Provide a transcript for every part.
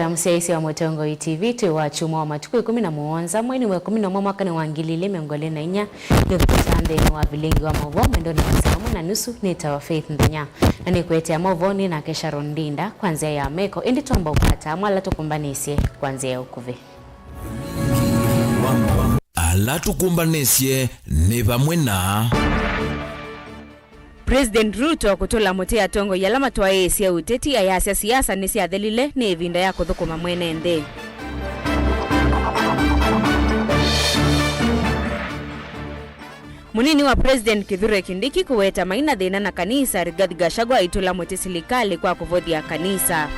Msiaisi wa Mutongo TV tu wa chuma wa matuku 17 mwezi wa 11 mwaka ni wangilile mengole na inya ni kutande ni wa vilingi wa mavo mwendo na samu na nusu ni tawa Faith Ndenya na ni kuetea mavo ni na kesha rondinda kwanzia ya meko indi tuamba ukata mwala tukumbanisye kwanzia ya ukuve ala tukumbanisye ni vamwena President Ruto kutola mutia tongo yalama twae ya uteti ayasya siasa nisi adhelile ni vinda ya kuthukuma mwenende. Munini wa President Kithure Kindiki kuweta maina dhina na kanisa Rigathi Gachagua itola muti silikali kwa kuvodhia kanisa.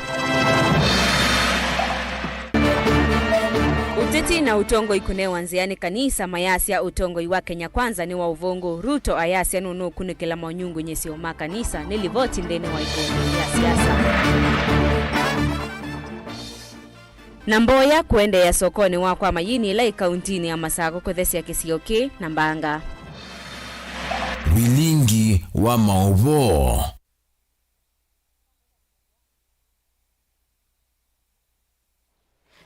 Uteti na utongo ikune wanziani kanisa mayasya utongo iwa Kenya kwanza ni wa uvongo Ruto ayasya nunu kunikila maunyungu nyesi oma kanisa nilivoti ndeni wa ikoni ya siasa. Namboya kuende ya sokoni wakwa mayini ila ikauntini ya Masako kuthesi ya Kisioke na Mbanga. Vilingi wa maovo.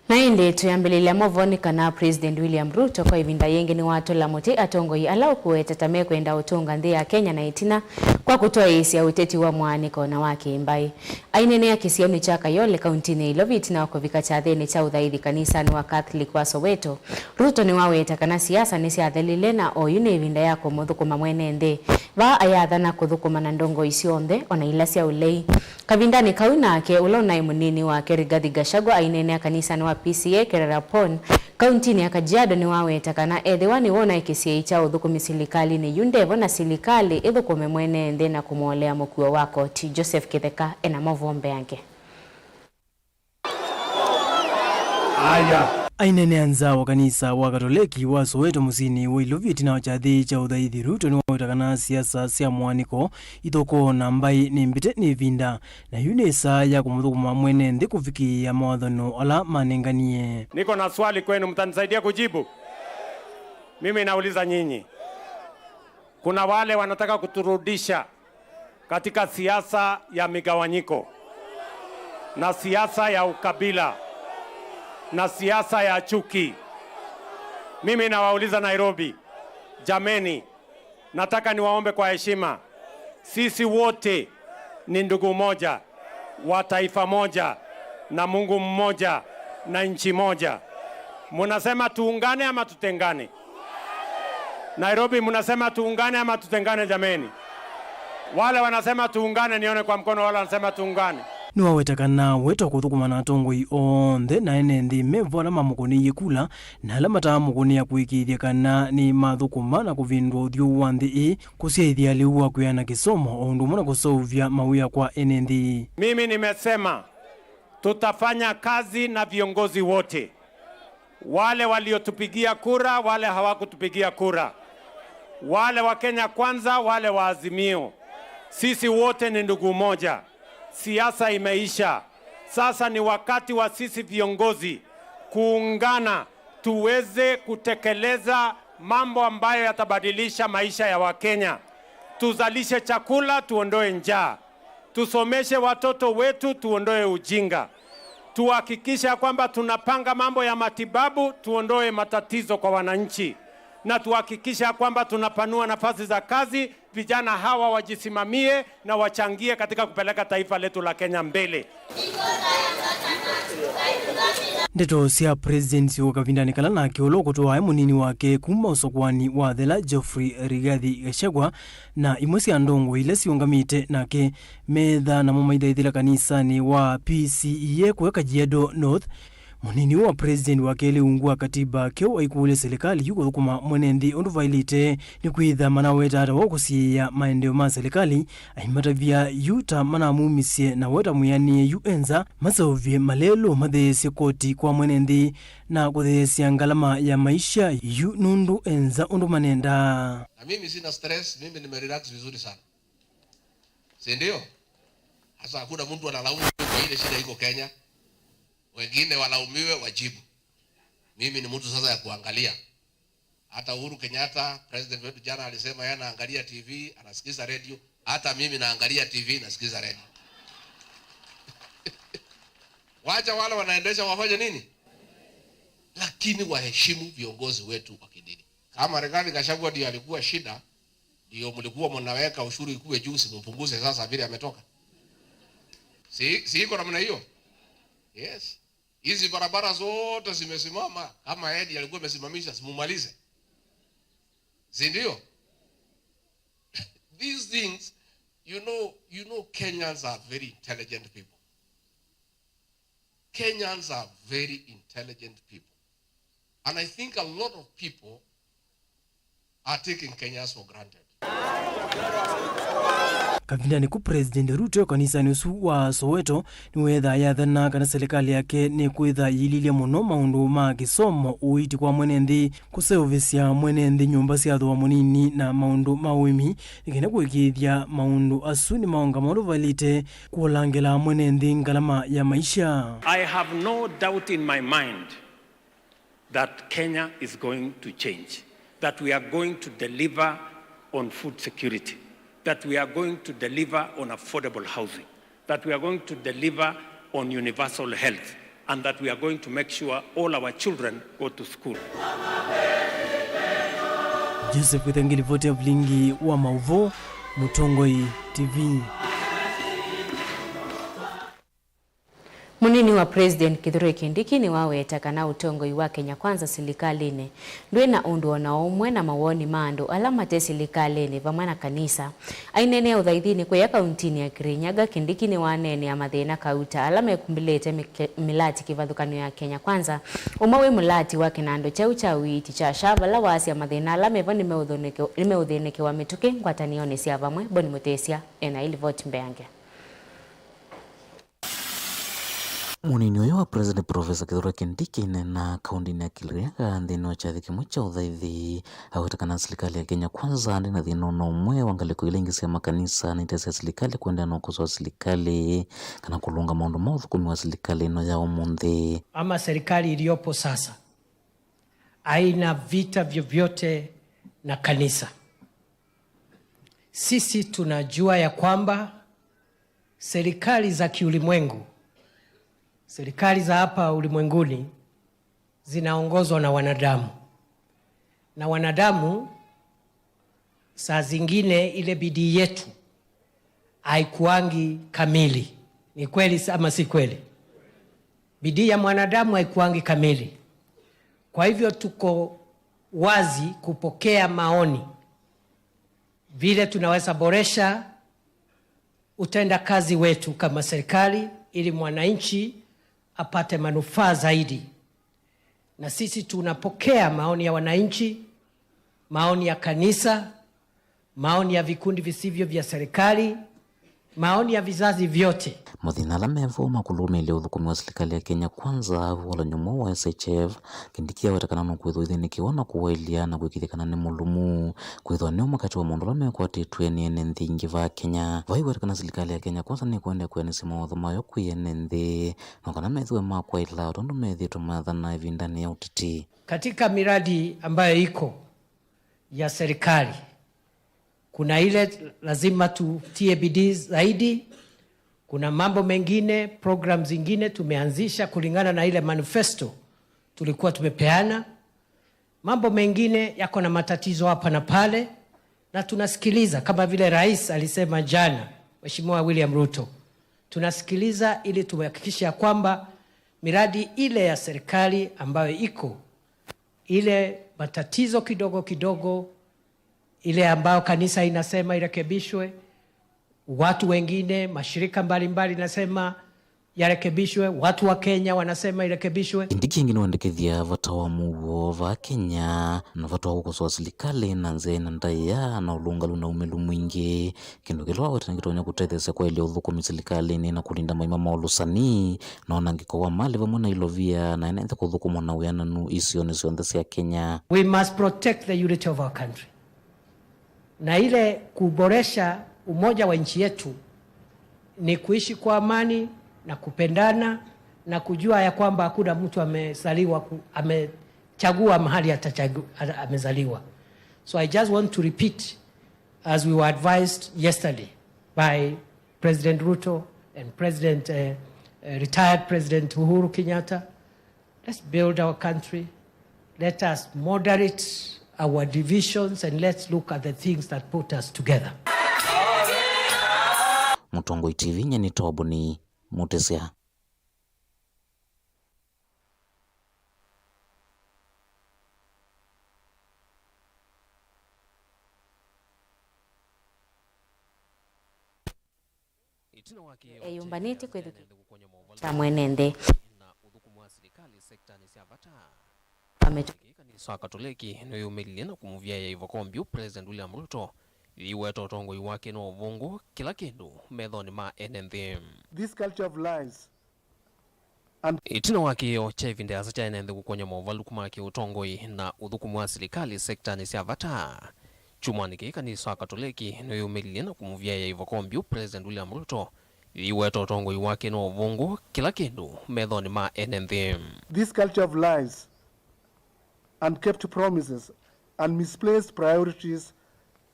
Na indi tuyambelele movoni kana President William Ruto kwa ivinda yengi ni watu la muti atongo yi alau kuwetatame kwenda utunga ndi ya Kenya na itina kwa kutoa isi ya uteti wa mwaniko na waki imbai. Ainene ya Kisioni chaka yole kauntini iloviti na wako vikachadhe ni cha udhaidi kanisa ni wa Catholic wa Soweto. Ruto ni waweta kana siasa nisi adhelile na oyune ivinda yako mudhukuma mwene ndi. Wa ayadhana kudhukuma na ndongo isionde ona ilasi ya ulei. Kavindani kauna ke ulona imunini wa Rigathi Gachagua ainene ya kanisa ni wa PCA Kererapon kauntini ya Kajiado ni waweta kana edhewani wona ikisiya icha udhukumi silikali ni yundevo na silikali idhukume mwene ende na kumuolea mkua wako ti Joseph Kitheka ena mavombe yange. Ainene anza wa kanisa wa Katoliki wa Soweto musini wa iloviti na wachathi cha udhaithi Ruto ni wawetakana siasa sia mwaniko itoko na mbai ni mbite ni vinda na yunesa ya kumuthukuma mwene ndi kufikia mawadhono ala manenganie. Niko na swali kwenu, mtanisaidia kujibu? Mimi nauliza nyinyi. Kuna wale wanataka kuturudisha katika siasa ya migawanyiko na siasa ya ukabila na siasa ya chuki. Mimi nawauliza Nairobi, jameni, nataka niwaombe kwa heshima. Sisi wote ni ndugu moja, wa taifa moja, na Mungu mmoja, na nchi moja. Munasema tuungane ama tutengane? Nairobi munasema tuungane ama tutengane jameni? Wale wanasema tuungane nione kwa mkono, wale wanasema tuungane. Nuwa wetakana weto kuthukuma na tongo i onthe na ene ndi mevola mamukoni yikula na ala mata mukoni ya kuikithia kana ni mathukuma na kuvindwa uthio wa nthi kusiaithia liua kuyana kisomo o ndumuna kusauvya mawia kwa ene ndi. Mimi nimesema tutafanya kazi na viongozi wote, wale waliotupigia kura, wale hawakutupigia kura, wale wa Kenya kwanza, wale wa Azimio. Sisi wote ni ndugu moja. Siasa imeisha. Sasa ni wakati wa sisi viongozi kuungana tuweze kutekeleza mambo ambayo yatabadilisha maisha ya Wakenya. Tuzalishe chakula, tuondoe njaa. Tusomeshe watoto wetu, tuondoe ujinga. Tuhakikisha kwamba tunapanga mambo ya matibabu, tuondoe matatizo kwa wananchi. Na tuhakikisha kwamba tunapanua nafasi za kazi, vijana hawa wajisimamie na wachangie katika kupeleka taifa letu la Kenya mbele. Ndeto sia President wa kavindani kala na kiolo kutoa munini wake kuma usokwani wa thela Geoffrey Rigathi Gachagua na imwesi andongo ile siungamite nake metha na mumaitha ithila kanisa ni wa PCA kwa Kajiado North. Munini wa President wa kele ungua katiba keo aikule serikali yuko thukuma mwenendi ondu vailite ni kuitha manaweta ata wakusiya maendeo ma serikali aimatavya yuta manamumisie na weta muyanie yuenza masauvye malelo mathesye koti kwa mwenendi na kuthesya ngalama ya maisha yu nundu enza ondu manenda. Na mimi sina stress, mimi nimerelax vizuri sana. Si ndio? Hasa hakuna mtu analaumu kwa ile shida iko Kenya. Wengine walaumiwe wajibu. Mimi ni mtu sasa ya kuangalia. Hata Uhuru Kenyatta, president wetu jana alisema yeye anaangalia TV, anasikiza radio. Hata mimi naangalia TV, nasikiza radio. Wacha wale wanaendesha wafanye nini? Lakini waheshimu viongozi wetu wa kidini. Kama Rigathi Gachagua ndiye alikuwa shida, ndio mlikuwa mnaweka ushuru ikuwe juu, simpunguze sasa vile ametoka. Si iko namna hiyo? Yes. Hizi barabara zote zimesimama, kama Edi alikuwa amesimamisha, simumalize. Si ndio? These things, you know Kenyans are very intelligent people. Kenyans are very intelligent people. And I think a lot of people are taking Kenyans for granted. Kavindani ku President Ruto kanisa nusu wa Soweto ni wetha yathana kana serikali yake ni kwitha yililia muno maundu ma gisomo uiti kwa mwenendi kuseovisia mwenendi nyumba cia thwa munini na maundu mawimi ikene kwikithia maundu asu ni maonga maundu valite kulangela mwenendi ngalama ya maisha. I have no doubt in my mind that Kenya is going to change, that we are going to deliver on food security, that we are going to deliver on affordable housing, that we are going to deliver on universal health, and that we are going to make sure all our children go to school. Joseph Wetang'ula vote of Lingi wa Mauvo, Mutongoi TV. Munini wa President Kithure Kindiki ni waweta kana utongoi wa Kenya Kwanza silikalini ndwe na undu ona umwe na mawoni mando alama te silikalini vamana kanisa ainene uthaithini kwa kauntini ya Kirinyaga. Kindiki ni wanene ya mathina kauta alama ekumbilete milati kivathukano ya Kenya Kwanza umawe mulati wa kinando chau cha witi cha shavala wasi ya mathina alama evo nimeudhinike wa mituki ngwatanioni cia vamwe Boni Mutesia ena ili vote mbeange. Munini uyo wa President Professor Kithure Kindiki na kauntini ya Kirinyaga nthini wa chathi kimwe cha uthaithi awetakana serikali ya Kenya Kwanza ndina thina no umwe wangaliko ilengisia makanisa na itesi ya serikali kwenda na ukoso wa serikali kana kulunga maundu ma uthukumi wa serikali no ya umunthi. Ama serikali iliyopo sasa haina vita vyovyote na kanisa. Sisi tunajua ya kwamba serikali za kiulimwengu, serikali za hapa ulimwenguni zinaongozwa na wanadamu. Na wanadamu saa zingine ile bidii yetu haikuangi kamili. Ni kweli ama si kweli? Bidii ya mwanadamu haikuangi kamili. Kwa hivyo tuko wazi kupokea maoni vile tunaweza boresha utenda kazi wetu kama serikali ili mwananchi apate manufaa zaidi. Na sisi tunapokea maoni ya wananchi, maoni ya kanisa, maoni ya vikundi visivyo vya serikali, maoni ya vizazi vyote. Muthina la mevo makulume ile uthukumi wa serikali ya Kenya Kwanza wala nyumo wa SHF Kindiki awetakana no kwitho ithinikiwa na kuwelia na gwikithikana ni mulumu kwitho ni makati wa mundu la mekwatitwe ni ene nthingi va Kenya vai wetakana serikali ya Kenya Kwanza ni kwenda kwenesi mawatho mayo kwiene nthi na kana methwe makwa ila tondu methitwe mathana ivindani ya utiti. Katika miradi ambayo iko ya serikali kuna ile lazima tutie bidii zaidi. Kuna mambo mengine, program zingine tumeanzisha kulingana na ile manifesto tulikuwa tumepeana. Mambo mengine yako na matatizo hapa na pale na tunasikiliza kama vile rais alisema jana, Mheshimiwa William Ruto. Tunasikiliza ili tuhakikishe kwamba miradi ile ya serikali ambayo iko ile matatizo kidogo kidogo ile ambayo kanisa inasema irekebishwe, watu wengine, mashirika mbalimbali nasema yarekebishwe, watu wa Kenya wanasema irekebishwe. Kindiki ingine wandikithia vatawa mugo va Kenya na vatawa kukosoa serikali na nze na ndaya na ulungalu na umelu mwingi kindu kilwa watangitonya kutethesia kwa ile uthukumi serikali ni na kulinda maima maulusani na onangiko wa mali vamwe na ilovia na enethe kuthukumwa na wiananu isioni cionthe cia Kenya. We must protect the unity of our country. Na ile kuboresha umoja wa nchi yetu ni kuishi kwa amani na kupendana na kujua ya kwamba hakuna mtu amechagua mahali amezaliwa. So I just want to repeat as we were advised yesterday by President Ruto and President retired President Uhuru Kenyatta. Let's build our country. Let us moderate our divisions and let's look at the things that put us together. Mutongoi TV nyani tobuni Mutesia. Eyumbaniti kwethukia mwenende kanisa Katoliki no yumilie na kumuvia ya ivokombio President William Ruto iweto utongoi wake no uvungu kila kindu methoni ma NND. This culture of lies Itino wakio cha ivinde asa cha NND kukonya mauvalu kumaki utongoi na uthukumu wa serikali sekta ni siavata. Chumwaniki kanisa Katoliki no yumilie na kumuvia ya ivokombio President William Ruto iweto utongoi wake no uvungu kila kindu methoni ma NND. This culture of lies, unkept promises, and misplaced priorities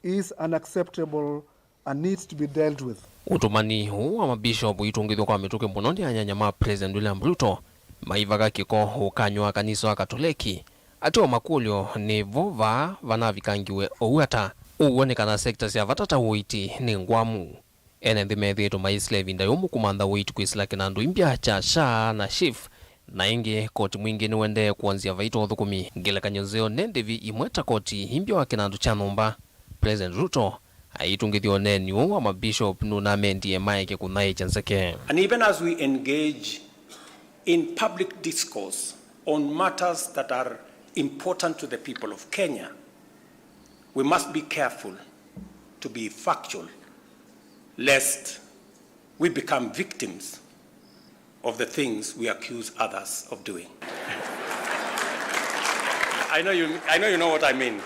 is unacceptable and needs to be dealt with. Utumani huu wa mabishopu itungithwa kwa mituke mbonondi anyanya ma President William Ruto maivaga kiko ukanywa kanisa wa Katoliki atio makulio ni vova vanavikangiwe ouata uonekana sekta sia vatata uiti ni ngwamu NND methitu maisle vinda yomu kumanda uiti kwisila kinandu impya cha SHA na SHIF na ingi koti mwingi ni wende kuanzia vaito uthukumi ngila kanyozeo nendevi imweta koti impya wa kinandu cha numba. President Ruto aitungithio nenyu wa mabishop nuna mendie maike kunai chanseke. And even as we engage in public discourse on matters that are important to the people of Kenya, we must be careful to be factual, lest we become victims of the things we accuse others of doing. I know you know what I mean.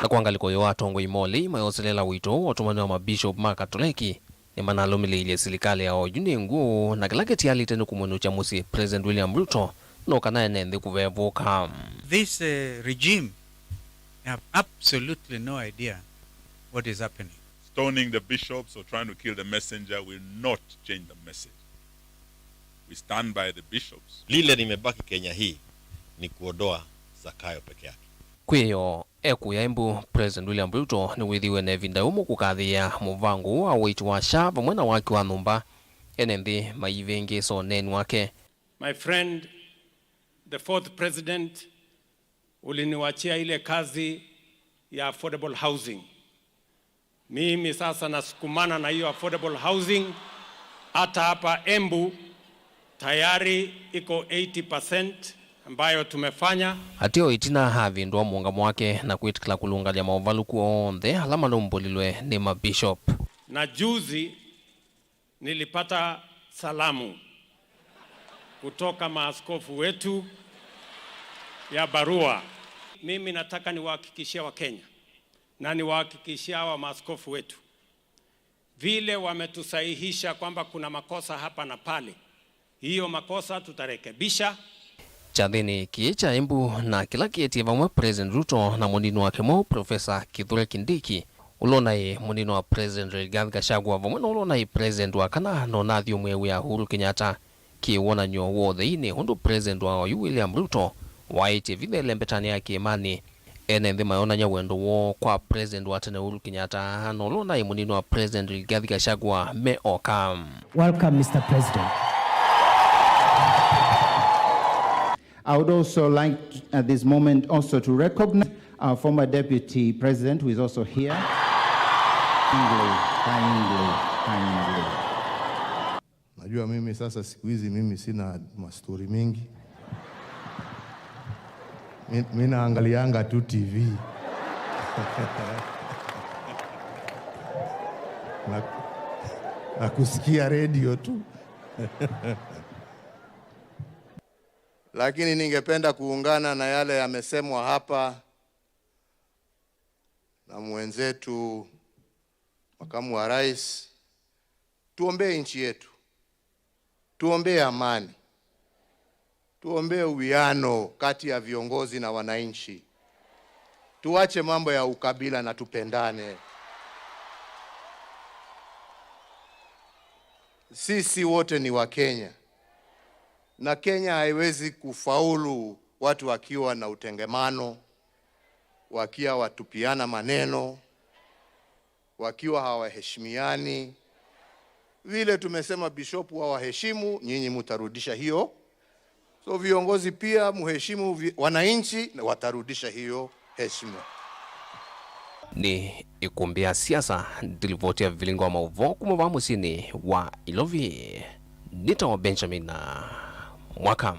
Na kuangaliko yo atongo imoli mayoselela wito watumani wa mabishop ma Katoliki ni manalomile ile serikali ya ojuni nguo na kilaketi ya litenu kumwenu cha musi President William Ruto no kana NND kuvevuka. This regime have absolutely no idea what is happening. Stoning the bishops or trying to kill the messenger will not change the message. We stand by the bishops. Lile limebaki Kenya hii ni kuodoa Zakayo peke yake. Kweyo eku ya embu President William Ruto ni withiwe ne vinda umu kukathia muvangu wa waitu wa SHA vamwena waki wa numba NND maivengi so nenu wake. My friend, the fourth president, uliniwachia ile kazi ya affordable housing. Mimi sasa nasukumana na hiyo affordable housing. Hata hapa Embu tayari iko 80% ambayo tumefanya. Atio itina havi ndo muungamo wake na kuitikila kulungalia mauvaluku ondhe alama nombolilwe ni mabishop. Na juzi nilipata salamu kutoka maaskofu wetu ya barua. Mimi nataka niwahakikishie wa Kenya na niwahakikishie wa maaskofu wetu vile wametusahihisha kwamba kuna makosa hapa na pale, hiyo makosa tutarekebisha. Chathini kicha Embu na kila kieti vamwe President Ruto na munino wake mo Professor Kithure Kindiki ulonai munino wa President Rigathi Gachagua vamwe na ulonai President wa kana no nathio mwewe ya Uhuru Kenyatta kiwona nyo wothe ini hundu President wa William Ruto waiti vile lembetani ya kiimani NND mayona nya wendo wo kwa President wa tene Uhuru Kenyatta no ulonai munino wa President Rigathi Gachagua me okam. Welcome, Mr. President. I would also like at this moment also to recognize our former Deputy President who is also here. Kindly. najua mimi sasa siku hizi mimi sina mastori mingi. Mimi naangalianga tu TV. na kusikia radio tu. Lakini ningependa kuungana na yale yamesemwa hapa na mwenzetu makamu wa rais. Tuombee nchi yetu, tuombee amani, tuombee uwiano kati ya viongozi na wananchi, tuache mambo ya ukabila na tupendane. sisi wote ni wa Kenya, na Kenya haiwezi kufaulu watu wakiwa na utengemano, wakiwa watupiana maneno, wakiwa hawaheshimiani. Vile tumesema bishop wa waheshimu, nyinyi mutarudisha hiyo. So viongozi pia muheshimu wananchi na watarudisha hiyo heshima. Ni ikumbia siasa ndilivotia vilingo wa mauvo kumova musini wa Ilovi. Nita wa Benjamin na Mwakam.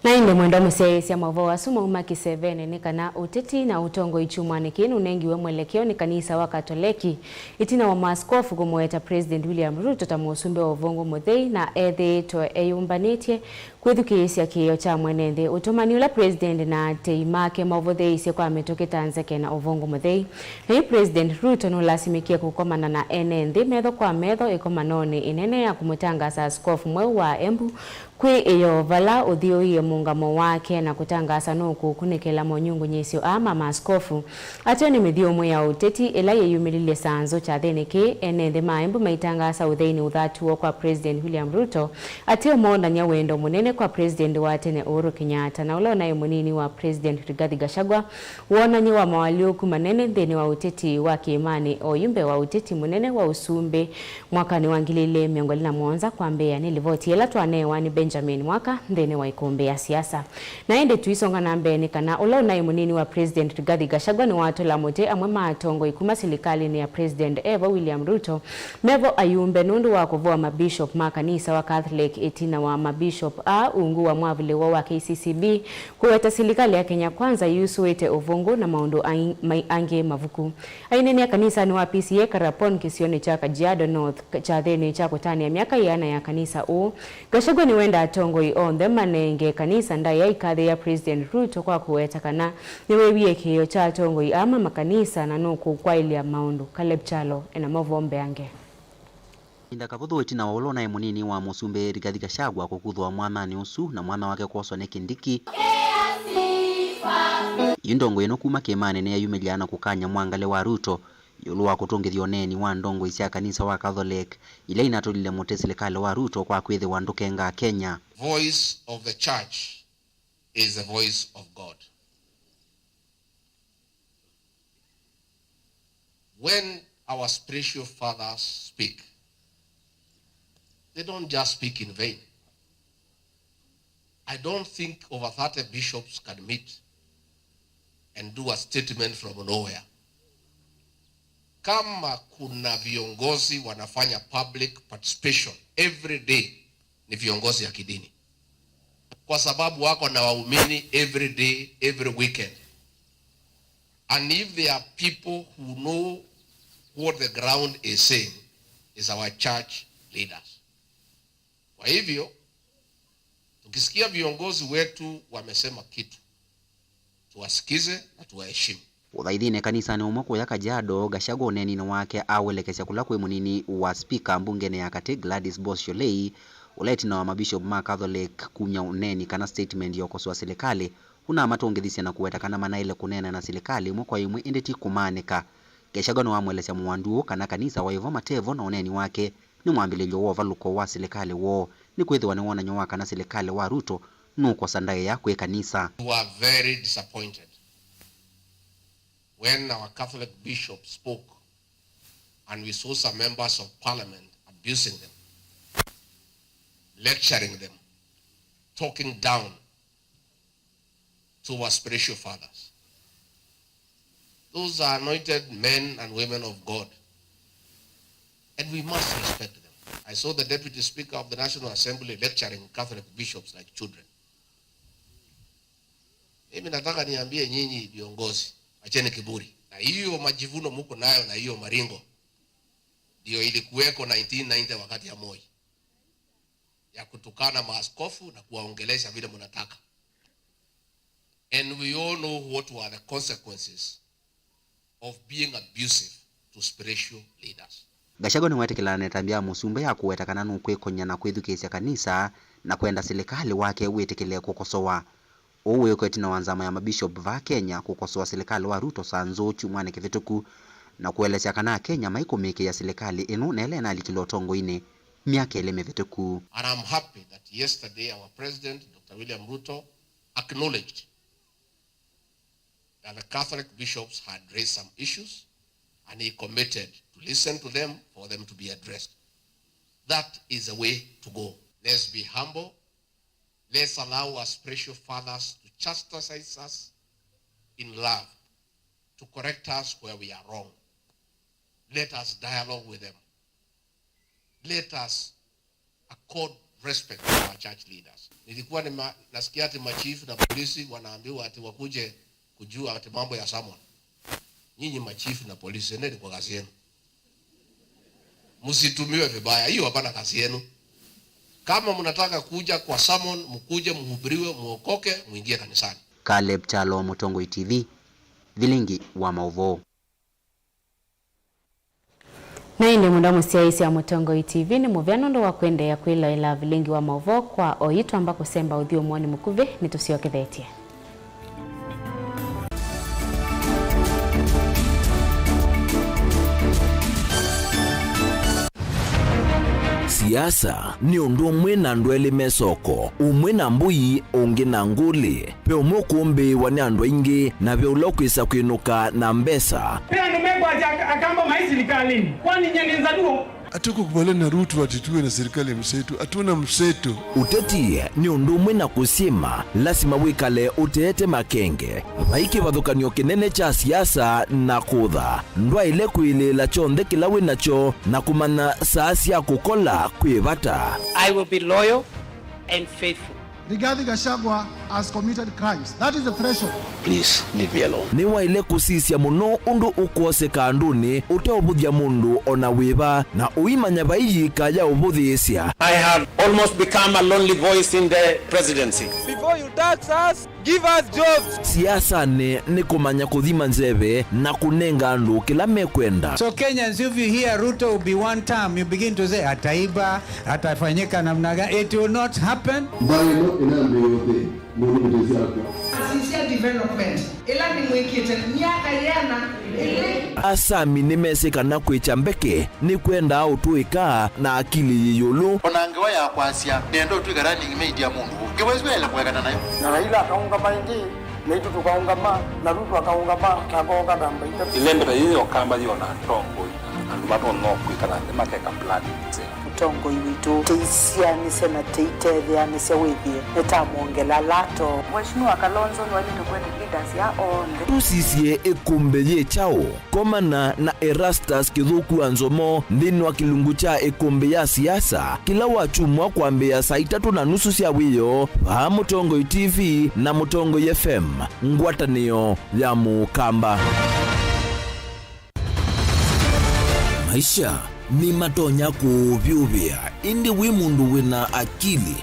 Na inde mwendo musesia mavo wa suma umaki 7 ni kana uteti na utongo ichumani kinu nengiwe mwelekeo ni kanisa wa Katoliki itina wa maaskofu kumweta President William Ruto tamusumbe wa Uvongo Muthei na ethe to eyumbanitye kwithukisia kiyo cha mwenende utumani ula President na teimake mavotheisye kwa metoke Tanzania na Uvongo Muthei na President Ruto no lasimikia kukomana na enende metho kwa metho ikomanone inene ya kumutangasa askofu mwe wa Embu kwi iyo vala uthioie mungamo wake na kutangasa nuku kunikela monyungu nyesio ama maaskofu atyo ni mithio mwe ya uteti ila yeyumilile sanzo cha theniki enende maembu maitangasa utheini uthatuo kwa President William Ruto atyo monanya wendo munene kwa President wa tene Uhuru Kenyatta na ula nayo munini wa President Rigathi Gachagua wonanye wa mawalioku manene theni wa uteti wa kiimani oyumbe wa uteti munene wa usumbe mwaka ni wangilile miongoli na mwonza kwa Mbeya nilivoti ela twanewa ni Benjamin Mwaka theni wa ikombe ya siasa na ende tuisonga na mbeni kana ula nayo munini wa President Rigathi Gachagua ni watu la mote amwe matongo ikuma serikali ni ya President Eva William Ruto mevo ayumbe nundu wa kuvua mabishop makanisa wa Catholic itina wa mabishop ungu wa mwavile wa KCCB kuweta serikali ya Kenya Kwanza yusuwete Uvongo na maundu ange mavuku aineni ya kanisa ni wa PCA Karapon kisioni cha Kajiado North cha theni cha kutani ya miaka yana ya kanisa Gachagua ni wenda atongo ionde manenge kanisa ndai ya ikadhe ya President Ruto kwa kuweta kana niwewie kiyo cha atongo ama makanisa na nuku kwa ili ya maundu Caleb Chalo ena mavombe ange Inda kabutho itina wolo na munini wa musumbe Rigathi Gachagua kukuthwa mwana ni usu na mwana wake kwoswa ne Kindiki yindongo ino kuma kemane ne yumiliana kukanya mwangale wa Ruto yulu wa kutongithio neni wa ndongo isya kanisa wa Catholic ile inatolile mote serikali wa Ruto kwa kwithe wa ndukenga Kenya. Voice of the church is the voice of God. When our spiritual fathers speak, they don't just speak in vain. I don't think over 30 bishops can meet and do a statement from nowhere. Kama kuna viongozi wanafanya public participation every day ni viongozi ya kidini. Kwa sababu wako na waumini every day, every weekend. And if there are people who know what the ground is saying, is our church leaders. Kwa hivyo, tukisikia viongozi wetu wamesema kitu, tuwasikize na tuwaheshimu. Uthaithine kanisa ni umwe ya Kajiado Gachagua neni na wake awelekesya kula kwe munini wa speaker mbungene ya Kati Gladys Bosholei uleti na wa mabishop ma Catholic kumya uneni kana statement yokoswa serikali una matongithisia na kuweta kana manaile kunena na serikali mwakwa imwe endeti kumanika. Gachagua no amwelesya muwanduo kana kanisa wa Ivo Matevo na uneni wake ni mwambililyo wa valuko wa serikali wo ni kwithiwa ni wona nyowa kana serikali wa Ruto nuko sandaye ya kwe kanisa. We are very disappointed when our Catholic bishop spoke and we saw some members of parliament abusing them, lecturing them, talking down to our spiritual fathers. Those are anointed men and women of God, and we must respect them. I saw the Deputy Speaker of the National Assembly lecturing Catholic bishops like children. Mimi nataka niambie nyinyi viongozi, acheni kiburi. Na hiyo majivuno muko nayo na hiyo maringo ndio ilikuweko 1990 wakati ya Moi, ya kutukana maaskofu na kuwaongelesha vile mnataka. And we all know what were the consequences of being abusive to spiritual leaders. Gachagua ni wetekela tambia musumbe ya kuweta kana nukwe konya na kwithukisya kanisa na kwenda serikali wake wetekele kukosoa. Uwe kwetina wanzama ya mabishop va Kenya kukosoa serikali wa Ruto sanzo chumwane kivituku na kuelezea kana Kenya maikumike ya serikali ino nele na likilotongo ine miaka ile mivituku. And I'm happy that yesterday our President, Dr. William Ruto, acknowledged that the Catholic bishops had raised some issues and he committed to listen to them for them to be addressed. That is the way to go. Let's be humble. Let's allow our spiritual fathers to chastise us in love, to correct us where we are wrong. Let us dialogue with them. Let us accord respect to our church leaders. Nilikuwa nasikia ati machifu na polisi wanaambiwa ati wakuje kujua ati mambo ya Samuel. Nyinyi machifu na polisi endeni kwa kazi yenu. Msitumiwe vibaya. Hiyo hapana kazi yenu. Kama mnataka kuja kwa Samuel, mkuje mhubiriwe, muokoke, muingie kanisani. Caleb Chalo, Mutongoi TV, Vilingi wa Mauvoo. Na inde muda musiaisi ya Mutongoi TV ni muvyano ndo wakwende ya kuila ila Vilingi wa Mauvoo kwa oitu ambako semba udhio mwoni mukuve ni tusioke thetia. Siasa ni undu umwe na ndwele mesoko umwe na mbui ungi na nguli pe umwe kumbi wani andu ingi na pe ulokwisa kwinuka na mbesa pia numegwa akamba maisilikalini kwani nyengenza duo Atuko kubale na Ruto atituwe na serikali mseto, atuna mseto. Uteti ni undu umwe na kusima, lasima wikale utete makenge. Vaiki vadhukanyo kinene cha siasa na kutha. Ndwa ile kuili la chonde kilawe nacho na kumana saasi ya kukola kuivata. I will be loyal and faithful. Rigathi Gachagua has committed crimes. That is the threshold. Please leave me alone. Ni wa ile kusisia muno undu ukose kanduni uteobuthia mundu ona wiva na uimanya baiyi kaya ubuthiisia. I have almost become a lonely voice in the presidency. Before you tax us, give us jobs. Siasa ni kumanya kuthima nzeve na kunenga andu kila mekwenda. So Kenyans, if you hear Ruto will be one term, you begin to say ataiba, atafanyika namna gani. It will not happen. Sincere development ila ni mwekete miaka yana asami nimesekana kwicha mbeke ni kwenda autuika na akili yiyulu onangewa ya kwasia nendo tuigarani media mundu kiwezwele kuwekana nayo na Raila akaunga maingi na itu tukaungama na Ruto akaungama kagonga gamba ita ilembe hiyo kamba hiyo na tongo andumato no kwikana makeka plan tongo iwitu teisia ni sena teitethia ni sewithie netamuongela lato Mheshimiwa Kalonzo ni wale leaders ya onde tusisie ekumbe ye chao komana na Erastus Kithuku Anzomo ndini wa kilungu cha ekumbe ya siasa kila wachumwa kwambia saa 3:30 cia wiyo va Mutongoi TV na Mutongoi FM ngwatanio ya Mukamba. Maisha ni matonya kuvyuvia indi wi mundu wina akili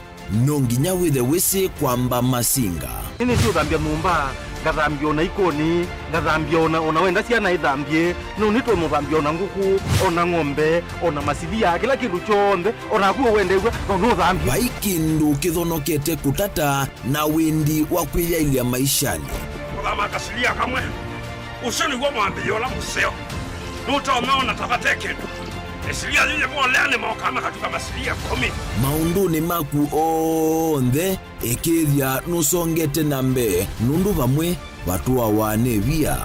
nonginya withe wisi kwamba masinga Ini sio dhambia mumba ngathambia ona ikoni ngathambia ona wenda ciana ithambie no nitwe muthambia ona nguku ona ng'ombe ona masivia kila kindu chonde ona kuo wendegwa no thambia vaikindu kithonokete kutata na windi wa kwiyailia maishani kama kasilia kamwe usoni gwa mwambio la museo nuta umeona tafateke esilia zile mwaleane maokama katika masilia 10 maunduni maku onthe ikithia nusongete nambe nundu vamwe watu awane via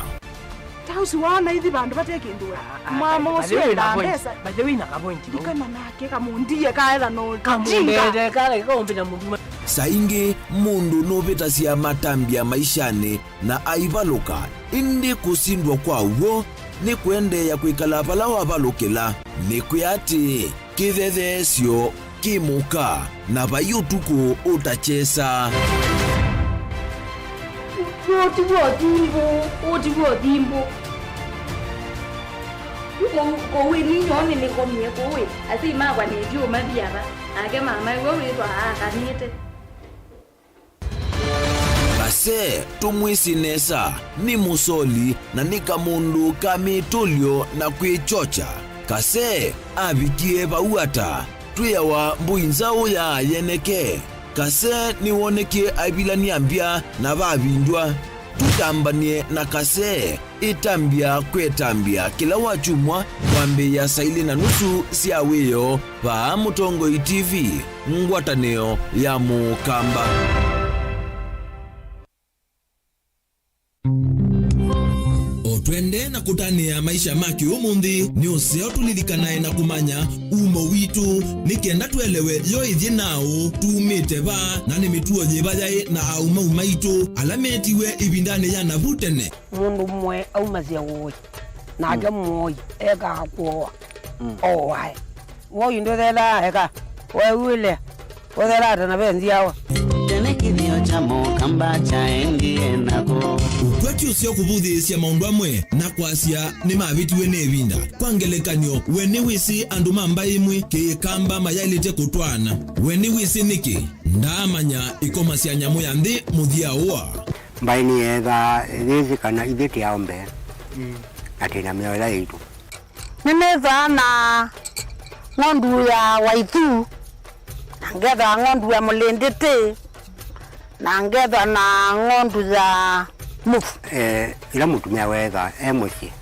tausi wana hithi bandu batekindua mama usio ila pesa baje na kapointi dikana nake kamundie kaela no kamundie kale kombe na mundu saingi mundu novita cia matambia maishani na aivaluka indi kusindwa kwa uo ni kwende ya kwikala pala wavalukila ni kuyati kithethesyo kimuka na vayutuku utachesa utivuo timbo kowe ninyone nikomie kowe asi magwa nijio mathiava ake mama iwe witwa akanite Kase tumwisinesa ni musoli na nika mundu kamitulio na kwichocha. Kase avikie vauata tuyawa mbuinzao ya yeneke. Kase niwoneke avilani ambia na vavindwa. tutambanie na kase itambia kwetambia kila wachumwa kwambe ya saili na nusu siawiyo pa Mutongoi TV ngwataneo ya Mukamba. Otwende na kutania maisha maki umundi ni useo tulilikanae na kumanya umo witu nikenda tuelewe yo ithi nao tumite ba na ni mituo jibajai na auma umaitu alametiwe ibindane ya navutene mundu mwe aumazia woi na aja mwoi eka hakuoa owai woi ndo thela eka wewile wethela atana benzi yawa Tenekithio cha Mukamba chaengie nako ukweti usio kubuthisya maundu amwe na kwasia ni mavitiwe ni vinda kwangelekanyo weni wisi andu mamba imwe kikamba mayailite kutwana weni wisi niki ndamanya ikomasya nyamu ya nthi muthia uwa mbaini etha thithi kana ithiti yaombe atina mioela itu ninetha na ng'ondu ya waithu ngetha ng'ondu ya mulinditi na ngetha na ng'ondu za mufu ila mutumia wetha muci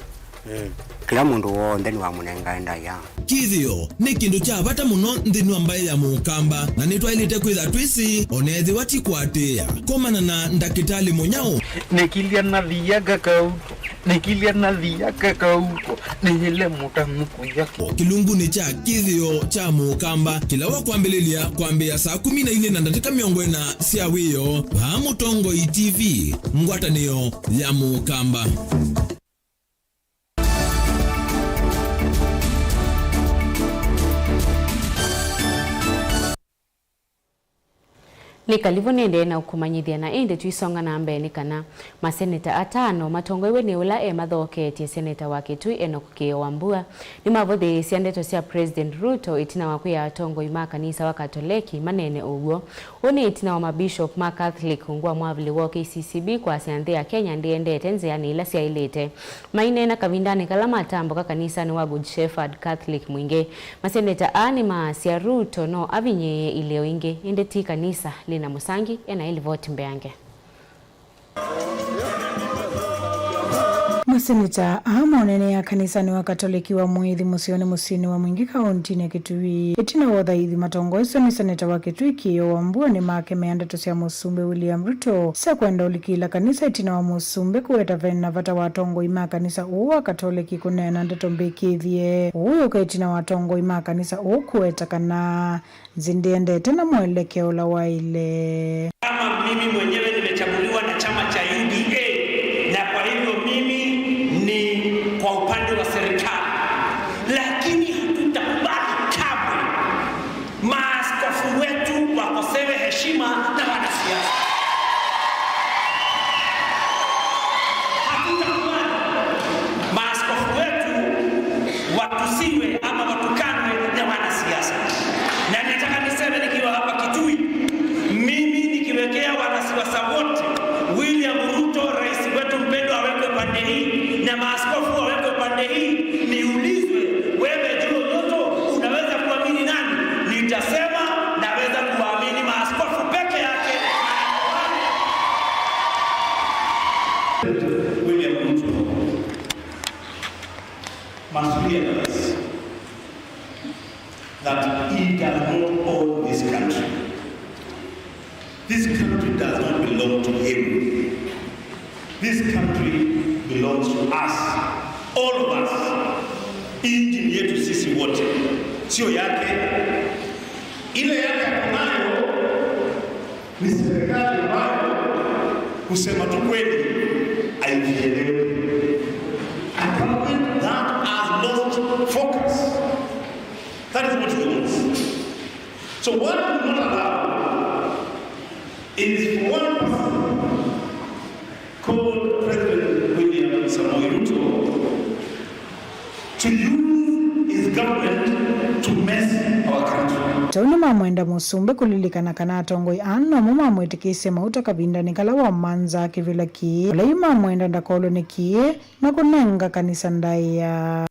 kila mundu wonthe ni wamunengaenda ya kithio ni kindu cha bata muno nthini wa mbai ya Mukamba na nitwailite kwitha twisi onethi watikwatia komana na ndakitali munyao nikilia na thiaga kauto nikilia na thiaga kauto nihile mutamuku yako kilungu cha kithio cha Mukamba kila wa kwambililia kwambia saa 14 na dakika 40 cia wiyo pa Mutongoi TV ngwatanio ya Mukamba. Likalivu nende na ukumanyithia na indi tuisonga na mbeni kana maseneta atano matongoiwe ni ula mathoketie seneta wa Kitui Enoch Wambua ni mavuthiisya ndeto cia President Ruto itina wa kuya atongoi ma kanisa wa Katoleki manene uguo uni itina wa mabishop ma Catholic ngwa mwavili wa KCCB kwa sianthi ya Kenya ndiendete nziani ila cia ilite maine na kavindani kala matambo ka kanisa ni wa Good Shepherd Catholic mwingi maseneta ani maasia Ruto no avinye ileo ingi indeti kanisa na Musangi ena ilivoti mbeange. Maseneta amonene ya kanisa ni wa Katoliki wa Mwithi musioni musini wa Mwingi kaunti ya Kitui itina wothaithi matongoiso ni seneta wa Kitui Wambua ni makemea ndeto cia Musumbe William Ruto sa kwenda ulikila kanisa itina wa Musumbe kuweta vena vata watongoi ma kanisa uwa Katoliki kunena ndeto mbikithie uyo kaitina watongoi ma kanisa ukuweta kana zindiendete na mwelekeo la waile. Kama mimi mwenyewe nimechaguliwa na chama cha UDA na kwa hivyo mimi ni kwa upande wa serikali, lakini hatutakubali kamwe maaskofu wetu wakosewe heshima na wanasiasa. Hatutakubali maaskofu wetu watusiwe ama watukanwe na wanasiasa. Na nataka niseme nikiwa hapa Kitui, mimi nikiwekea wanasiasa wote, William Ruto rais wetu mpendwa awekwe pande hii na maaskofu wawekwe pande hii, niulizwe wewe Joe Nyoto unaweza kuamini nani? Nitasema naweza kuamini maaskofu peke yake. William Ruto must realize that he does not own this country. This country does not belong to him. This country belongs to us, all of us. Injini yetu sisi wote, sio yake. Ile yake anayo ni serikali ambayo kusema tu kweli haijielewi. A government that has lost focus. That is what he wants. So what we will not allow is for one person called President William Samoei Ruto to use his government to mess our country. Tauni mamwenda Musumbe kulilikana kana atongoi ano muma mwetikise mauta kabinda nikala wa manza kivila kie lai mamwenda ndakolo nikie na kunenga kanisa ndaya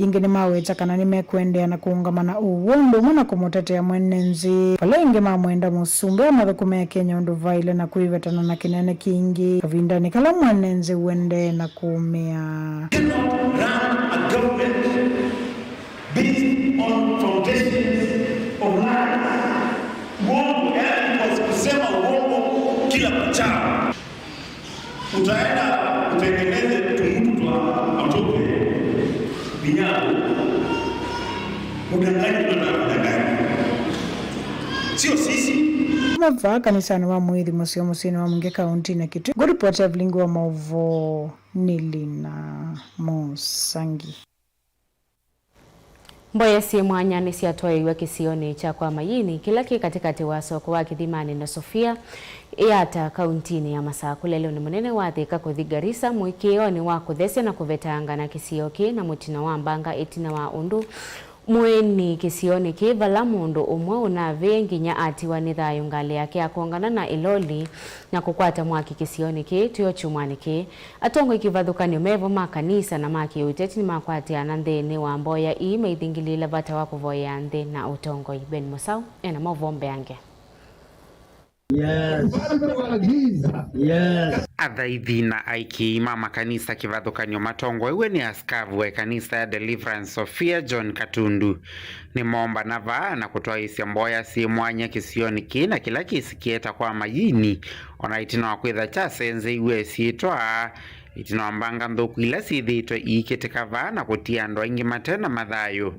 jingi ni maweta kana nimekwendea na kuungamana uwondo mwana kumutetea mwenenzi pale inge mamwenda musumbe amathukume ya Kenya undu vaile na kuivetana na kinene kingi kavindani kala mwenenzi uende na kuumia. A government based on foundations of lies. Uongo, yani kwa kusema uongo kila kuchao. Utaenda utengeneze tumutu twa atope vinyago. Udanganyi na udanganyi. Sio sisi. Mava kanisani wa Muithi musio musini wa Mwingi kaunti na Kitui. Good report ya Vlingu wa Mauvo Nilina Musangi. Mboya si mwanya ni siatoiwe kisioni cha kwa mayini kilaki katikati wa soko wa Kithimani na Sofia yata kauntini ya Masaku. Lelo ni munene wa Thika kuthi Garissa mwikioni wa kuthesia na kuvetanga na kisioki na mutina wa mbanga itina wa undu mweni kisioni kivala mundu umwe unave nginya ati wa nithayo ngale yake akongana na iloli na kukwata mwaki kisioni ki tuyo chumwani ki atongo ikivathukanio mevo makanisa na maki uteti ni makwati anandheni wa Mboya imeithingilila vata wa kuvoya nthi na utongo. Ben Musau ena mavombe yange. Yes. Yes. Athaithi na aiki mama kanisa kivathukanio matongo iwe ni askavu wa kanisa ya Deliverance Sofia John Katundu ni momba na vaa na kutoa isia Mboya si mwanya kisioni kina kila kisikieta kwa mayini ona itina wa kwitha cha senze iwe siitwa itina wa mbanga nthuku ila sithitwe iiketika vaa na kutia ndo ingi matena mathayo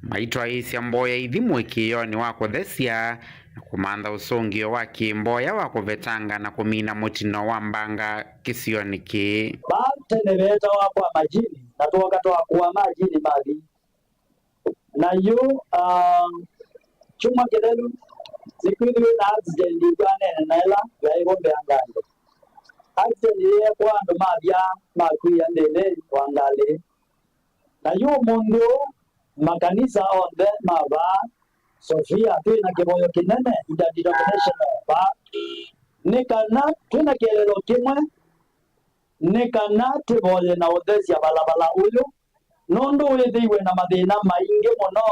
maitwa isia Mboya ithimu ikioni wa kuthesia na kumanda usongio wa Mboya wa kuvetanga na kumina mutino wa mbanga kisioni ki. Bateneveta wa kwa majini na tuwaka toa kuwa majini mali na yu chuma kelelu zikuidhiwe na accident igwane na ela ya igombe angale accident ye kwa ndo mabia makuya ndele wangale na yu mundu makanisa onde maba Sofia tuina kiboyo kinene interdenominational ba nikana tuina kelelo kimwe nikana tiboye na uthesia balabala uyu nundu withiwe na mathina maingi muno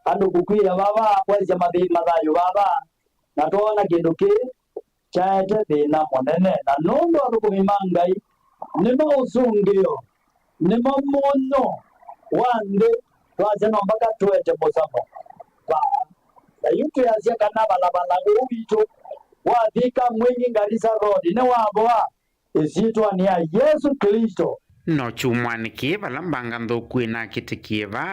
andu kukwia baba kwezia mathina mathayo baba na tuona kindu ki chaete thina munene na nundu athukumi mangai nimo usungio nimo muno wande twazeno mpaka tuete musamo na yutu ya zia kana balabala ubitu wa Thika Mwingi Garissa Road ne waboa isitwa ni ya Yesu Kristo no chumwani kivala mbanga nthuku ina kitikieva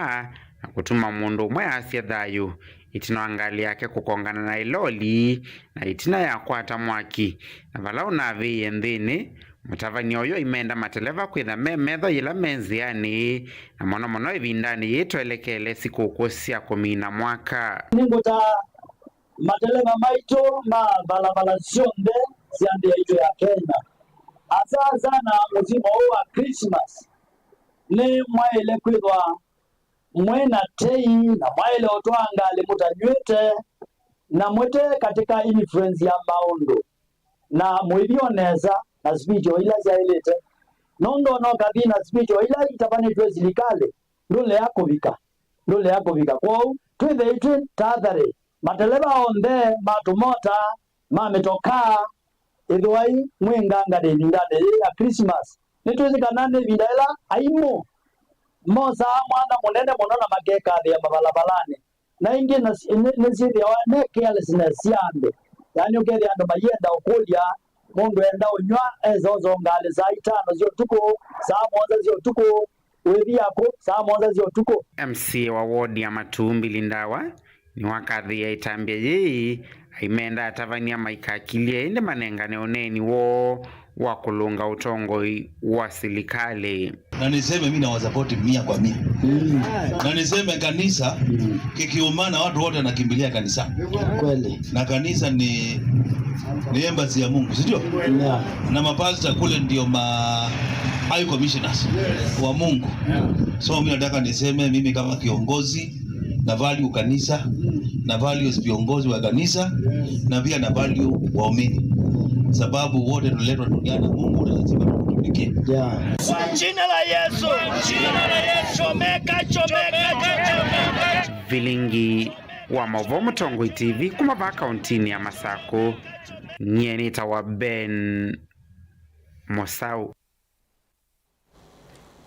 na kutuma mundu umwe asia thayu itina angali yake kukongana na iloli na itina ya kwata mwaki na vala unaviye nthini mutavani oyo imenda mateleva kwitha memetho ila menziani na mono mono ivindani yitwelekele sikuku sia kumina mwaka ninguta mateleva maito ma balabala sionde siandi yaito ya Kenya azaza na muzimo wa Christmas ni mwaile kwithwa mwena tei na mwaile otwangale mutanywete na mwete katika influence ya maundu na mwivioneza na speech ila zailete nondo no kadina speech ila itafanya tuwe zilikale ndole yako vika kwa twithe itwe tathare mateleba onde matumota mametoka idwai mwenganga de ndade ya Christmas nitwezikanane vidaila aimo moza mwana munene munona mageka ya mabalabalani na ingi nesithi ya ne carelessness yande yani ukethi ando mayenda ukulia mundu enda unywa ezozo ngale za itano zio tuko saa moja zio tuko wethi yako saa moja zio tuko. MC wa ward ya Matumbi Lindawa ni wakathi ya itambia yei aimenda atavania maikakilia inde manengane oneni wo wa kulunga utongo wa silikale na niseme mimi na wasapoti 100%. Na niseme kanisa kikiumana watu wote nakimbilia kanisa. Kweli. Na kanisa ni embassy ya Mungu, sio? Yeah. Na mapasta kule ndio high commissioners wa Mungu. So mimi nataka niseme mimi kama kiongozi na value kanisa, na values viongozi wa kanisa, na pia na value waumini. Sababu wote tunaletwa duniani Mungu na lazima niki Kwa jina la Yesu, chomeka. Vilingi wa Movomo Tongoi TV kumava kauntini ya Masako. Nyeni tawa Ben Mosau.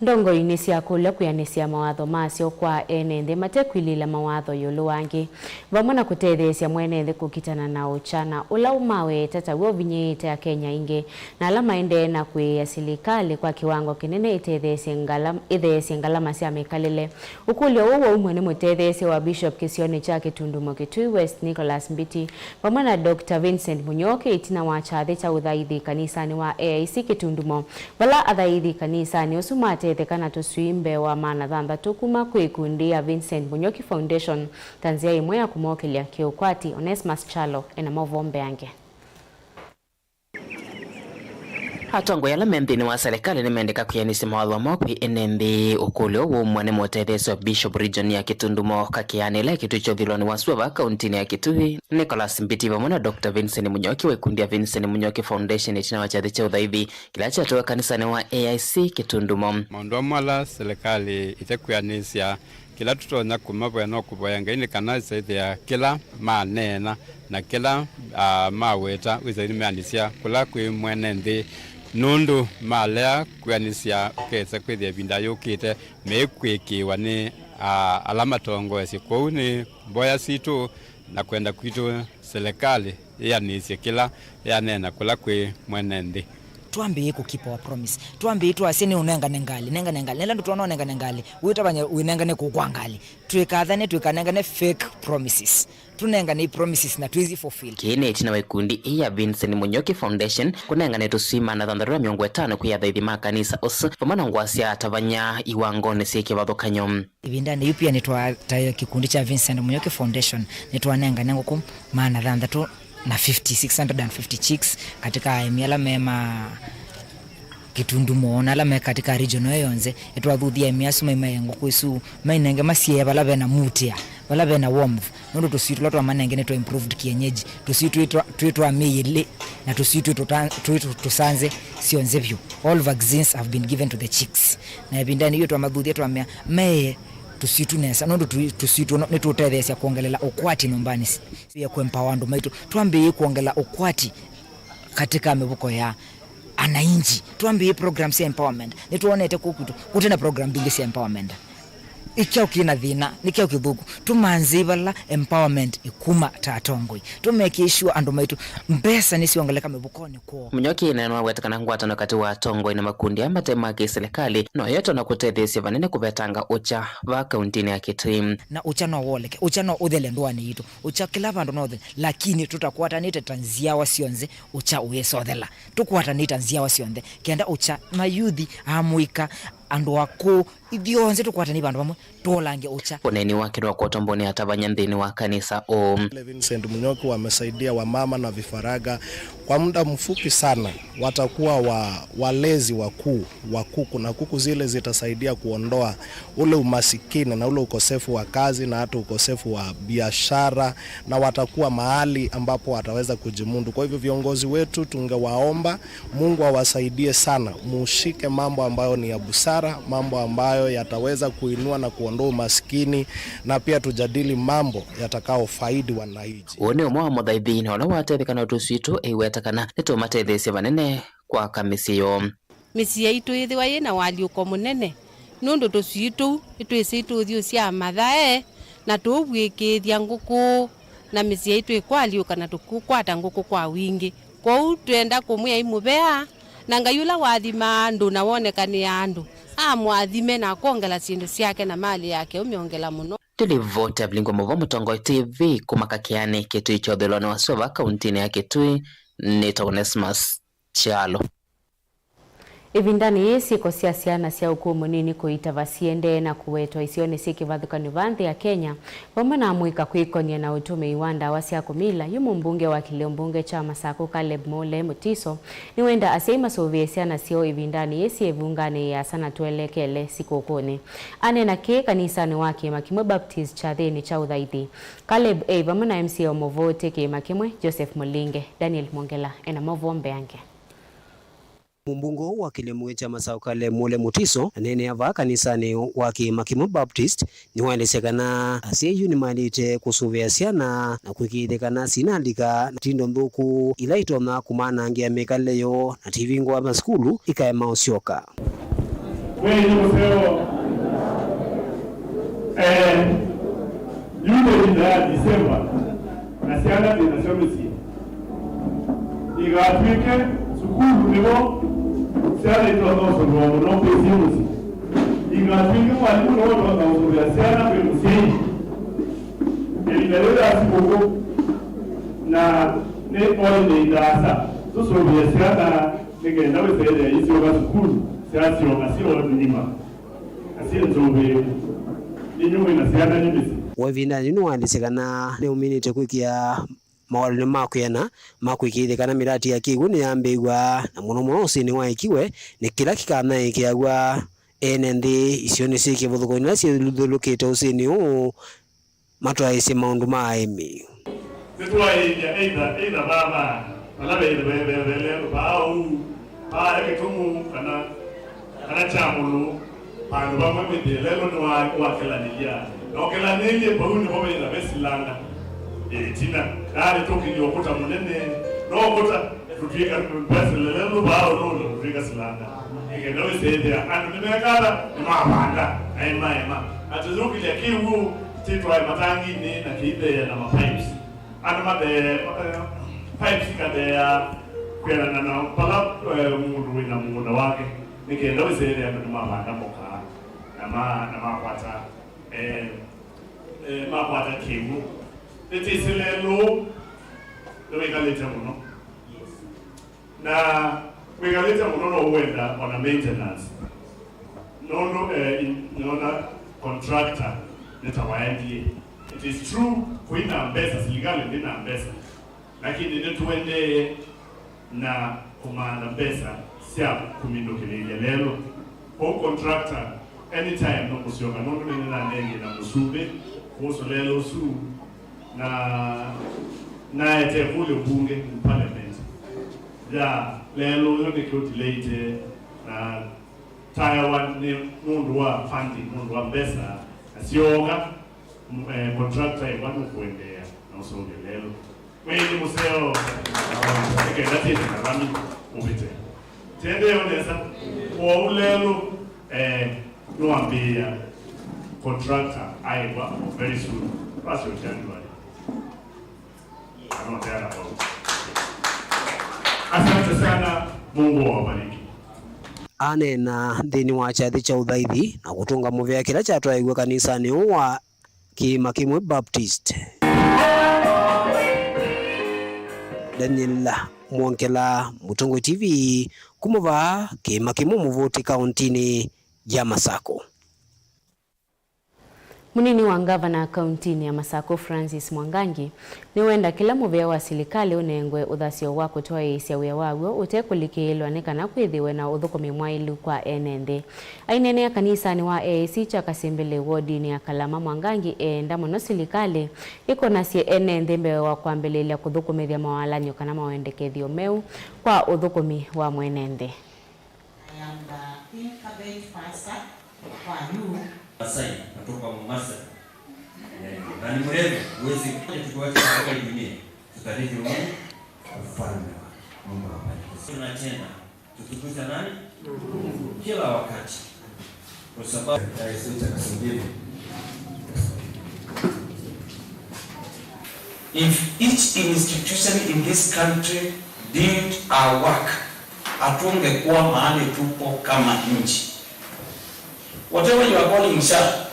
Ndongo inisia kule kuyanisia mawatho masio kwa enende matekwilila mawatho yulu wangi. Vamona kutethesia mwenende kukitana na uchana ula umawe tata uo vinyete ya Kenya inge. Na alama ende na kuya silikali kwa kiwango kinene itethesia ngalama siya mekalile. Ukulio uo umwene mutethesia wa Bishop Kisioni chake Tundumo Kitui West Nicholas Mbiti. Vamona Dr. Vincent Munyoke itina wachadhe cha udhaidhi kanisani wa AIC Kitundumo. Wala adhaidhi kanisani usumate kana tusuimbe wa maana dhanda tukuma kuikundi ya Vincent Munyoki Foundation tanzia imwe ya kumokelia kiukwati Onesmus Chalo ena Movombe ange. Atongo yala membini wa serikali nimeandika kuyanisi mawalwa mokwi enembi ukulio umwane motetheso Bishop Region ya Kitundumo kakianile kitu chodhiloni wasuwa kauntini ya Kitui Nicholas Mbiti vamona Dr. Vincent Munyoki wekundi ya Vincent Munyoki Foundation itina wachadhi cha udhaibi kilacha atoa kanisani wa AIC Kitundumo. Maundu mwala serikali itekuyanisia kila tutonya kumabwe no kuboyanga ini kanisa ithia kila manena na kila maweta wizaini meanisia kula kwi mwene nthi nundu malea kuyanisia kesa kwithia binda yukite mekwikiwa ni alama tongoesi kou ni mboya situ na kwenda kwitu serikali yanisia kila yanena kula kwi mwene nthi. Tuambi kukipa wa promise. Tuambi tuasini unenga nengali. Nela ndo tuona unenga nengali. Uitabanya unenga ne kukwangali. Tuikadhane tuikanenga fake promises. Tunenga ne promises na tuizi fulfill. Kine itina wekundi ya Vincent Munyoki Foundation kunenga ne tusima na dhandharura miongo 5 kuyadhaithi makanisa osu pamana ngwasia atavanya iwangone sieke vathokanyo. Ibindani yupia nitwa kikundi cha Vincent Munyoki Foundation nitwa nenga nengo kum maana dhandhatu na 650 chicks katika miala mema Kitundumo na alame katika region yonze etwa dhuthia miasu maimayengo kwisu mainenge masie balabe na mutia balabe na warmth ndo tusitu lotwa manenge neto improved kienyeji tusitu tuitwa miyele na tusitu tusanze sionze vyo. All vaccines have been given to the chicks na bindani hiyo twa madhuthia twa meye tusitu nesa ndo tusitu netutethesia kuongelela ukwati nyumbani ya kuempower ndo maitu tuambi kuongela ukwati katika mebuko ya anainji tuambi programs ya empowerment netuonete kukutu kutena program bingi ya empowerment ikia ukina dhina nikia ukithuku tumanzibala empowerment ikuma tatongoi tumekishwa ando maitu mbesa nisiongeleka mebukoni kwa Munyoki neno wetakana ngwatano kati wa tongoi na makundi ya matema ya serikali no yote na kutethesia vanene kuvetanga ucha va kauntini ya Kitui na ucha no woleke ucha no uthele ndwani itu ucha kila vandu no uthele lakini tutakuatanite tanzia wasionze ucha uyesothela tukuatanite tanzia wasionze kenda ucha mayuthi amuika ando wako ithionze tukwatani bandu bamwe tolange ucha poneni wake wa kotomboni atavanya ndini wa kanisa Vincent Munyoki wamesaidia wamama na vifaraga kwa muda mfupi sana. Watakuwa walezi wakuu kuna kuku zile zitasaidia kuondoa ule umasikini na ule ukosefu wa kazi na hata ukosefu wa biashara na watakuwa mahali ambapo wataweza kujimundu. Kwa hivyo viongozi wetu tungewaomba Mungu awasaidie sana, mushike mambo ambayo ni ya busara, mambo ambayo yataweza kuinua na kuondoa umaskini na pia tujadili mambo yatakao faidi wananchi. One umwa mudhaithini wala watethekana tusitu eiwetakana nitumatethesia vanene kwa kamisiyo misi yaitu ithiwa yina waliuko munene nundu tusitu itwisitu thio cia mathae na tubwikithia nguku na misi yaitu ikwaliuka na tukukwata nguku kwa wingi kwa twenda kumwia imubea na ngayula wathima andu na wonekani andu amwathime na kuongela sindu ciake na mali yake umiongela muno. Tulivote Vilingo Movomo Tongoi TV kumakakiani Kitui chodheloni wasova kauntini ya Kitui nita Onesmus Chalo. Ivindani siko siasiana sia ukumu nini kuita vasiende na kuwetwa isione siki vadhukani vanthi ya Kenya wamana amuika kuikonia na utume iwanda wasia kumila yumu mbunge wa kileo mbunge cha Masako Caleb Mole Mutiso ni wenda aseima soviesiana sio ivindani yesi evungane ya sana tuelekele siku ukuni ane na ke kanisani wake makimwe Baptist cha theni cha udhaithi Caleb wamana MCO Movote ke makimwe Joseph Mulinge Daniel Mongela ena Movombe yange. Mumbungo wa kilimo cha Masaukale Mule Mutiso nene ava kanisani wa Kimakimu Baptist ni waelesekana asiyu ni malite kusuvia siana na kuikithekana sinandika tindo mbuku ilaitona kumana ngia mekaleyo na tivingo wa maskulu ikae maosioka. Wewe ni mseo yule ndio Disemba na siana tunasomisi igafike sukulu nibo siana itono so no pesimusi igafike walimu no ndo ndo siana kwa msingi elilele asibuko na ne pole ni dasa so siana nigenda wesele isio ga sukulu siana sio masio nyima asio nzobe ninyume na siana nyibisi wavina ninu wandisekana ne uminite kuikia mawalini makwena makwikithikana mirati ya kigu ni yambigwa na muno usini wa ikiwe ni kila kikana ikiagwa enendi icio ni cikivuthuko na ciluthulukite usini u matwaisi maundu maimi nitwaia either baba wala bele bau ekitumu kana chamulu pandu bamwe midelelo ni wakelanilia nokelanilie bauni bobe na besilanga tina dali toki yokuta munene nokuta rufika besilelo bao no rufika silanga ingendo isede anu nimekala ni mabanda aima atuzuki ya kiwu titwa matangi ni na kide na mapipes anu made pipes kade ya kwenda na pala mundu na mundu wake nikendo isede anu mabanda moka na makwata makwata kiwu etisilelo wekaleta muno na wekaleta muno no wenda on a maintenance no contractor netawaendie. It is true kuina mbesa silikali ndina mbesa lakini netuende na kumanda mbesa sia kumindokile lelo kwa contractor anytime no kusioka no nina nenge na musube kuhusu lelo su na etevule bunge parliament ya lelo yote kiutilete na Taiwan ni mundu wa funding mundu wa mbesa asioka contractor ibanu kuendea na usoge lelo mwenye museo ikendati na rami ubite tende onesa kwa ulelo nuambia contractor aiba very soon pass your January. I'm not there about. Asante sana, Mungu awabariki. Anena thini wa chathi cha uthaithi na gutunga muvea kila chatwaigua kanisani wa Kimakimu Baptist. Daniel Mwankela, Mutungu TV, kumuva Kimakimu Muvuti kauntini ya Masako. Munini wa gavana kauntini ya Masako Francis Mwangangi ni wenda kila muvea wa silikali unengwe uthasio wa kutoa isia wia wagwo utekulikilwa nekana kwithiwe na uthukumi mwailu kwa enende. Ainene ya kanisa ni wa AAC cha Kasimbele wodi ya Kalama. Mwangangi enda muno silikali iko nasie enende mbewe wa kwambelelia kuthukumithia mawalanyo kana mawendekethio meu kwa uthukumi wa mwenende. I am the incumbent pastor for you. Masai kutoka Mombasa. Na ni mrefu uwezi kutuacha katika dunia. Tutarithi Mungu ufalme wa Mungu awabariki. Tunatenda tutukuza nani? Kila wakati. Kwa sababu taisha Kasimbele. If each institution in this country did our work, hatungekuwa mahali tupo kama nchi. Whatever you are calling mshahara,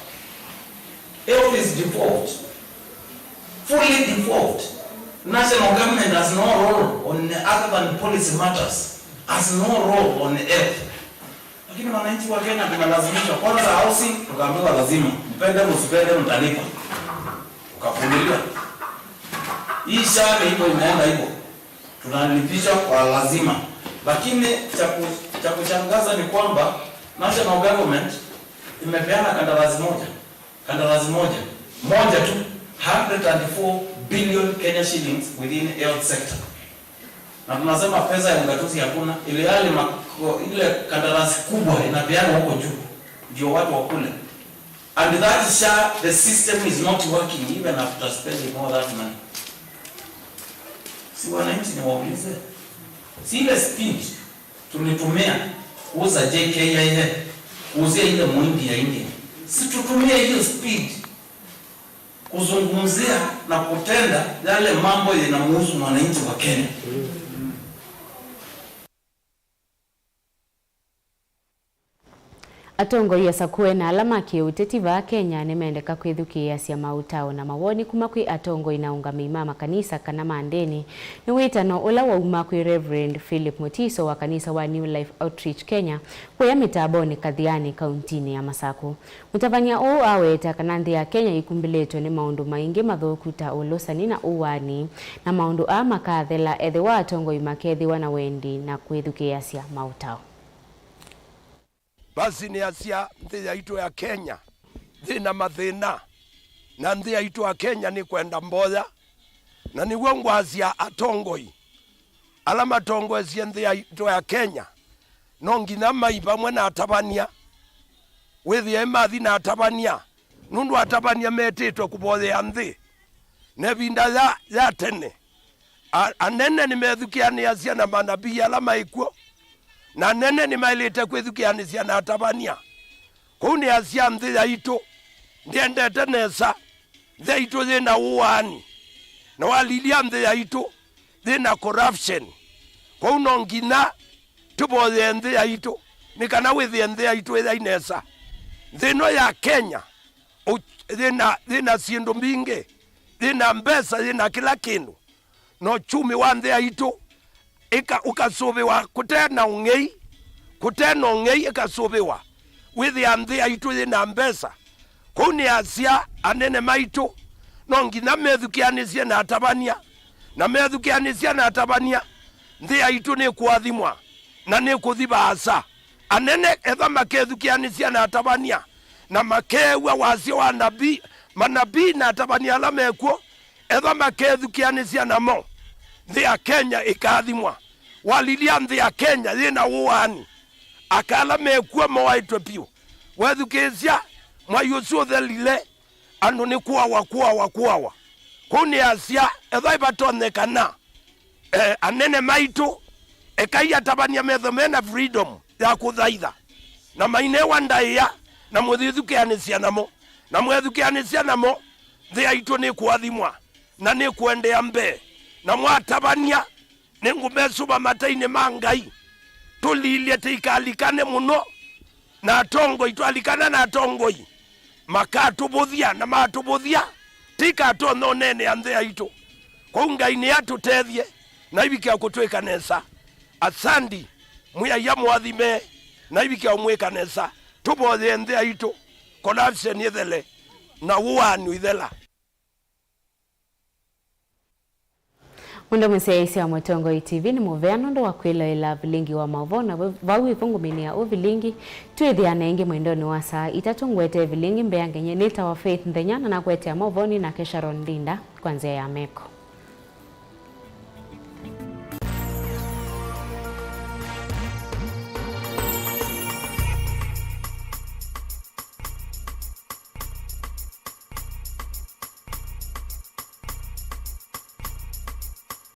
health is default, fully default. National government has no role on other than policy matters, has no role on health. Lakini wananchi wa Kenya tunalazimishwa kwanza housing, tukaambiwa lazima mpende msipende mtalipa, ukafunguliwa. Hii shamba hivyo inaenda hivyo, tunalipishwa kwa lazima. Lakini cha kushangaza ni kwamba national government imepeana kandarasi moja tu 104 billion Kenya shillings within health sector. Na tunasema pesa ya ugatuzi hakuna, ile hali ile kandarasi kubwa inapeana huko juu ndio watu wakule. And that SHA, the system is not working even after spending all that money. Si wananchi ni waulize. Si ile speed tulitumia kuuza JKIA, kuuzia ile mwindi ya India. Si tutumie hiyo speed kuzungumzia na kutenda yale mambo yanamhusu mwananchi wa Kenya. Atongoria sakuwe na alama kiuteti va Kenya nimendeka kwithukia cia mautao na mawoni kuma kwi atongo inaunga mima kanisa kana mandeni ni witano ula wauma kwi Reverend Philip Mutiso wa kanisa wa New Life Outreach Kenya kwa mitaboni Kathiani kauntini ya Masaku. Mutavania o aweta kana nthi ya Kenya ikumbiletwe ni maundu maingi mathuku ta ulosani na uwani na maundu a makathela ethe wa atongo imakethi wana wendi na kwithukia cia mautao. Basi ni asia nthi yaitwa ya Kenya thina mathina na nthi yaitwa ya Kenya ni kwenda mboya na niguo ngwacia atongoi ala matongoesie nthi yaitwa ya Kenya no nginya mai pamwe na atabania withie mathi na atabania nundu atabania metitwe kubothea nthi ne binda ya tene anene ni methukiania na manabii ala maikuo na nene ni mailite kwithukianisia na atabania kuni asia nthi yaitu ndiendete nesa nthi yaitu thina uwani na walilia nthi yaitu thina corruption kwa no ngina tubothe nthi yaitu ni kana withie nthi yaitu ithai nesa thino ya Kenya thina sindu mbingi thina mbesa thina kila kindu no chumi wa nthi yaitu ukasubiwa kutena ungei ikasubiwa withi anthi aitu thina mbesa kuni asia anene maitu no nginya methukianisie na atabania na methukianisie na atabania nthi aitu ni kuathimwa na ni kuthibasa anene etha makethukianisie na atabania na makewa wasio wa nabii manabii na atabania ala mekuo etha makethukianisie namo nthi ya Kenya ikathimwa walilia nthi ya Kenya thina uwani akala mekuo moaitwe piu wethukisia mwayusu thelile anu ni kuawa kuni asia etha ibatonekana anene maitu ekaiya tabania metho mena freedom ya kuthaitha na maine wandaiya na muthithukianisia namo na mwethukianisia namo nthi aitu ni kuathimwa na ni kuendea mbe na mwatabania ni ngumesuba mataine mangai tulilie tikalikane muno na atongo itwalikana na atongoi makatubuthia na matubuthia tikatono nene anthe aitu kwa ngai ni atutethie na ibikia kutwika nesa asandi muya ya mwathime na ibikia umwekanesa tubothe nthe aitu corruption ithele na uwani ithela. Mundo mseisi wa Mutongoi TV ni muveano ndo wakwila ila vilingi wa mavona vawi fungu minia u vilingi tuithiana ingi mwendoni wa saa itatungwete vilingi mbeangenye nita wa Faith Ndenyana na kwete ya mavoni na Kesha Rondinda kwanzia ya Meko.